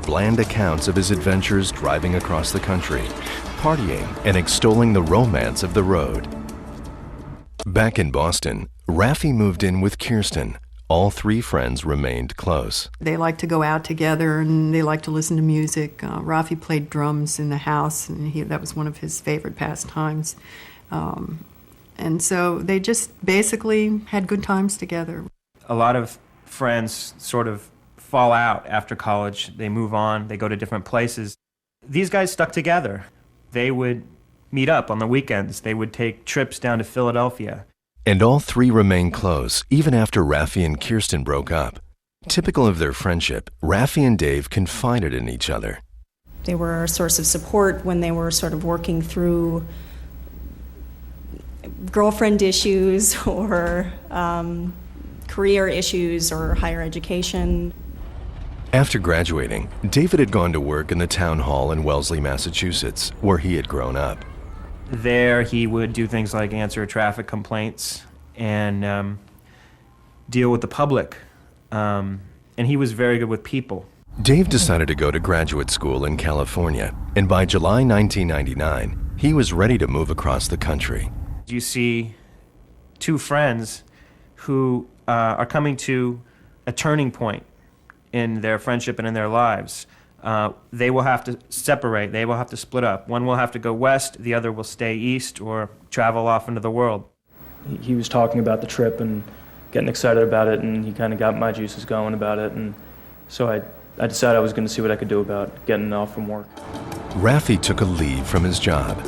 bland accounts of his adventures driving across the country, partying, and extolling the romance of the road. Back in Boston, Raffi moved in with Kirsten. All three friends remained close. They liked to go out together and they liked to listen to music. Raffi played drums in the house, and that was one of his favorite pastimes. And so they just basically had good times together. A lot of friends sort of fall out after college. They move on, they go to different places. These guys stuck together. They would meet up on the weekends. They would take trips down to Philadelphia. And all three remained close, even after Raffi and Kirsten broke up. Typical of their friendship, Raffi and Dave confided in each other. They were a source of support when they were sort of working through girlfriend issues or career issues or higher education. After graduating, David had gone to work in the town hall in Wellesley, Massachusetts, where he had grown up. There he would do things like answer traffic complaints and deal with the public. And he was very good with people. Dave decided to go to graduate school in California, and by July 1999, he was ready to move across the country. You see two friends who are coming to a turning point in their friendship and in their lives. They will have to separate. They will have to split up. One will have to go west, the other will stay east or travel off into the world. He was talking about the trip and getting excited about it, and he kind of got my juices going about it. And so I decided I was going to see what I could do about getting off from work. Raffi took a leave from his job.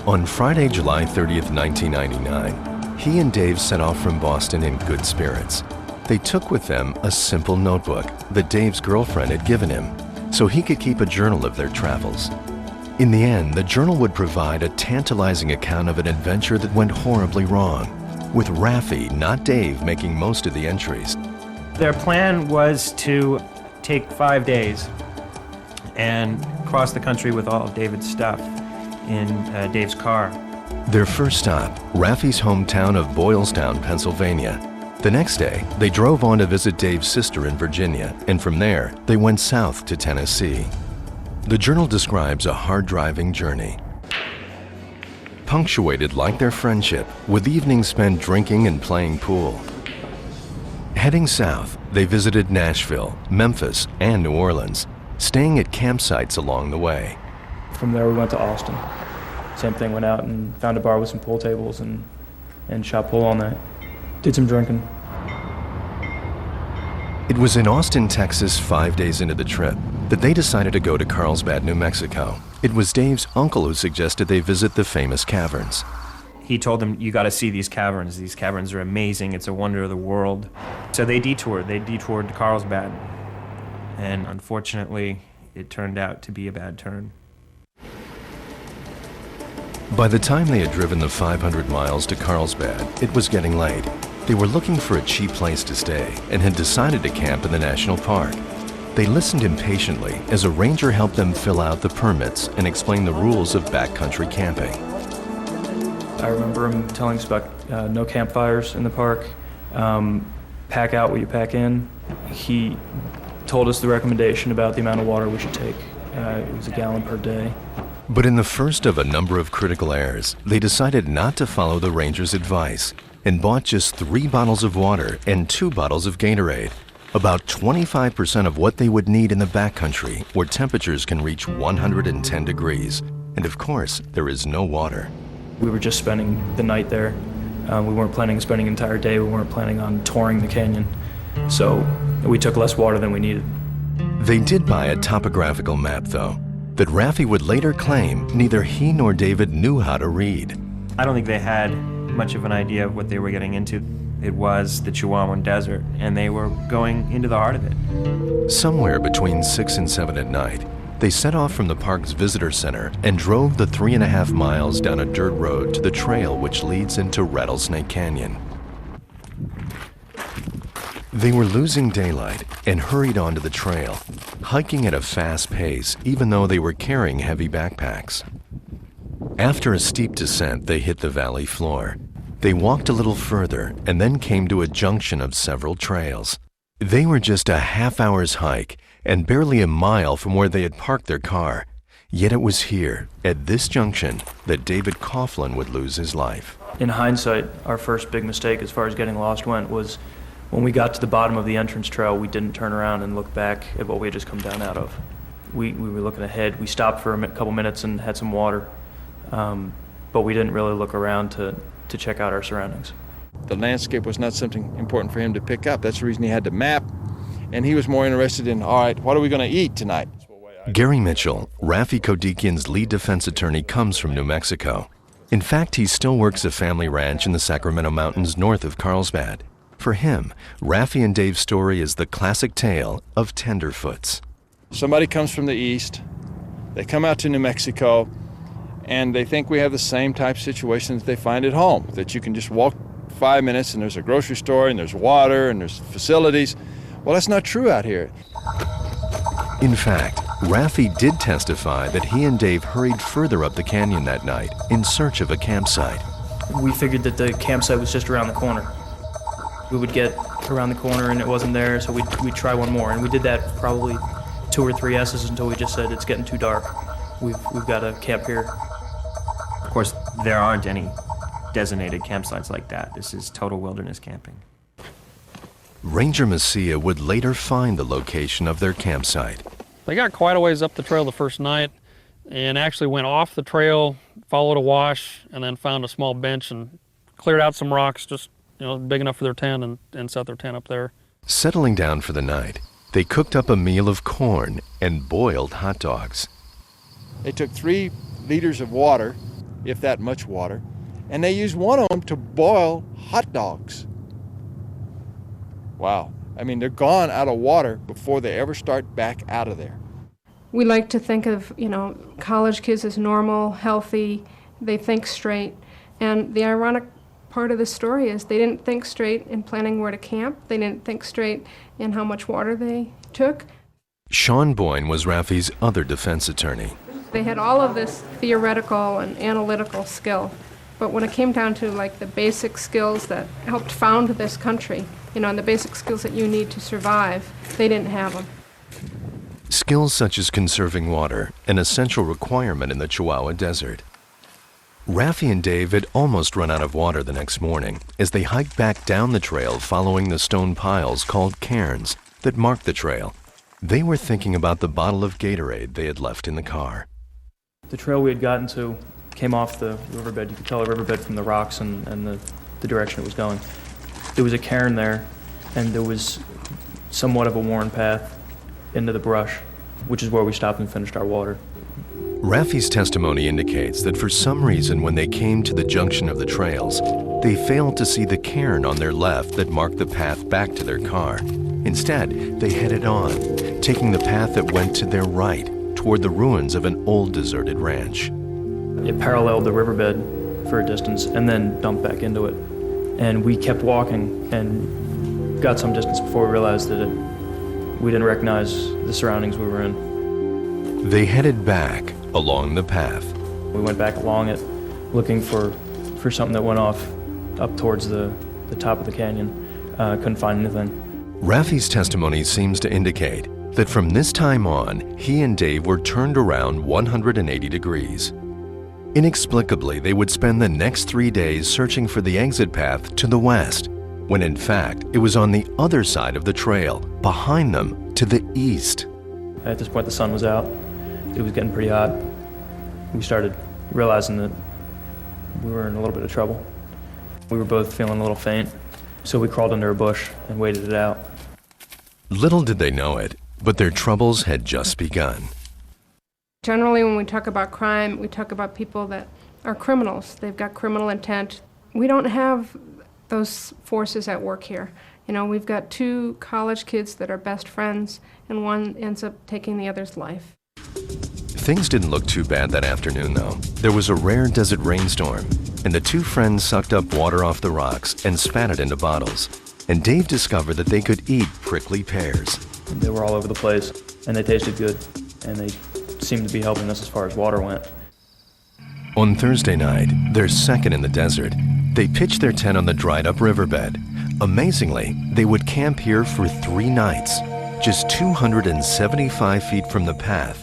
On Friday, July 30th, 1999, he and Dave set off from Boston in good spirits. They took with them a simple notebook that Dave's girlfriend had given him, so he could keep a journal of their travels. In the end, the journal would provide a tantalizing account of an adventure that went horribly wrong, with Raffi, not Dave, making most of the entries. Their plan was to take 5 days and cross the country with all of David's stuff in Dave's car. Their first stop, Raffi's hometown of Boylestown, Pennsylvania. The next day, they drove on to visit Dave's sister in Virginia, and from there, they went south to Tennessee. The journal describes a hard-driving journey, punctuated like their friendship, with evenings spent drinking and playing pool. Heading south, they visited Nashville, Memphis, and New Orleans, staying at campsites along the way. From there we went to Austin. Same thing, went out and found a bar with some pool tables and shot pool all night. Did some drinking. It was in Austin, Texas, 5 days into the trip, that they decided to go to Carlsbad, New Mexico. It was Dave's uncle who suggested they visit the famous caverns. He told them, you got to see these caverns. These caverns are amazing. It's a wonder of the world. So they detoured. They detoured to Carlsbad. And unfortunately, it turned out to be a bad turn. By the time they had driven the 500 miles to Carlsbad, it was getting late. They were looking for a cheap place to stay and had decided to camp in the national park. They listened impatiently as a ranger helped them fill out the permits and explain the rules of backcountry camping. I remember him telling us about no campfires in the park, pack out what you pack in. He told us the recommendation about the amount of water we should take. It was a gallon per day. But in the first of a number of critical errors, they decided not to follow the ranger's advice and bought just 3 bottles of water and 2 bottles of Gatorade, about 25% of what they would need in the backcountry, where temperatures can reach 110 degrees. And of course, there is no water. We were just spending the night there. We weren't planning on spending an entire day. We weren't planning on touring the canyon. So we took less water than we needed. They did buy a topographical map, though, that Raffi would later claim neither he nor David knew how to read. I don't think they had much of an idea of what they were getting into. It was the Chihuahuan Desert, and they were going into the heart of it. Somewhere between 6 and 7 at night, they set off from the park's visitor center and drove the 3.5 miles down a dirt road to the trail which leads into Rattlesnake Canyon. They were losing daylight and hurried onto the trail, hiking at a fast pace even though they were carrying heavy backpacks. After a steep descent, they hit the valley floor. They walked a little further and then came to a junction of several trails. They were just a half-hour's hike, and barely a mile from where they had parked their car. Yet it was here, at this junction, that David Coughlin would lose his life. In hindsight, our first big mistake as far as getting lost went was when we got to the bottom of the entrance trail, we didn't turn around and look back at what we had just come down out of. We were looking ahead. We stopped for a couple minutes and had some water, but we didn't really look around to check out our surroundings. The landscape was not something important for him to pick up. That's the reason he had the map, and he was more interested in, all right, what are we going to eat tonight? Gary Mitchell, Rafi Kodikian's lead defense attorney, comes from New Mexico. In fact, he still works a family ranch in the Sacramento Mountains north of Carlsbad. For him, Rafi and Dave's story is the classic tale of tenderfoots. Somebody comes from the east, they come out to New Mexico, and they think we have the same type of situation that they find at home, that you can just walk 5 minutes and there's a grocery store and there's water and there's facilities. Well, that's not true out here. In fact, Rafi did testify that he and Dave hurried further up the canyon that night in search of a campsite. We figured that the campsite was just around the corner. We would get around the corner and it wasn't there, so we'd try one more. And we did that probably 2 or 3 S's until we just said it's getting too dark. We've got to camp here. Of course, there aren't any designated campsites like that. This is total wilderness camping. Ranger Messia would later find the location of their campsite. They got quite a ways up the trail the first night and actually went off the trail, followed a wash, and then found a small bench and cleared out some rocks, just big enough for their tent, and set their tent up there. Settling down for the night, they cooked up a meal of corn and boiled hot dogs. They took 3 liters of water, if that much water, and they used one of them to boil hot dogs. Wow. I mean, they're gone out of water before they ever start back out of there. We like to think of, college kids as normal, healthy, they think straight. And the ironic part of the story is they didn't think straight in planning where to camp. They didn't think straight in how much water they took. Sean Boyne was Rafi's other defense attorney. They had all of this theoretical and analytical skill, but when it came down to the basic skills that helped found this country, and the basic skills that you need to survive, they didn't have them. Skills such as conserving water, an essential requirement in the Chihuahua Desert. Rafi and Dave had almost run out of water the next morning as they hiked back down the trail following the stone piles called cairns that marked the trail. They were thinking about the bottle of Gatorade they had left in the car. The trail we had gotten to came off the riverbed. You could tell the riverbed from the rocks and the direction it was going. There was a cairn there, and there was somewhat of a worn path into the brush, which is where we stopped and finished our water. Rafi's testimony indicates that for some reason when they came to the junction of the trails, they failed to see the cairn on their left that marked the path back to their car. Instead, they headed on, taking the path that went to their right, toward the ruins of an old deserted ranch. It paralleled the riverbed for a distance and then dumped back into it. And we kept walking and got some distance before we realized that we didn't recognize the surroundings we were in. They headed back along the path. We went back along it, looking for something that went off up towards the top of the canyon. Couldn't find anything. Rafi's testimony seems to indicate that from this time on, he and Dave were turned around 180 degrees. Inexplicably, they would spend the next 3 days searching for the exit path to the west, when in fact, it was on the other side of the trail, behind them, to the east. At this point, the sun was out. It was getting pretty hot. We started realizing that we were in a little bit of trouble. We were both feeling a little faint, so we crawled under a bush and waited it out. Little did they know it, but their troubles had just begun. Generally, when we talk about crime, we talk about people that are criminals. They've got criminal intent. We don't have those forces at work here. We've got 2 college kids that are best friends, and one ends up taking the other's life. Things didn't look too bad that afternoon, though. There was a rare desert rainstorm, and the 2 friends sucked up water off the rocks and spat it into bottles. And Dave discovered that they could eat prickly pears. They were all over the place, and they tasted good, and they seemed to be helping us as far as water went. On Thursday night, their second in the desert, they pitched their tent on the dried-up riverbed. Amazingly, they would camp here for 3 nights, Just 275 feet from the path,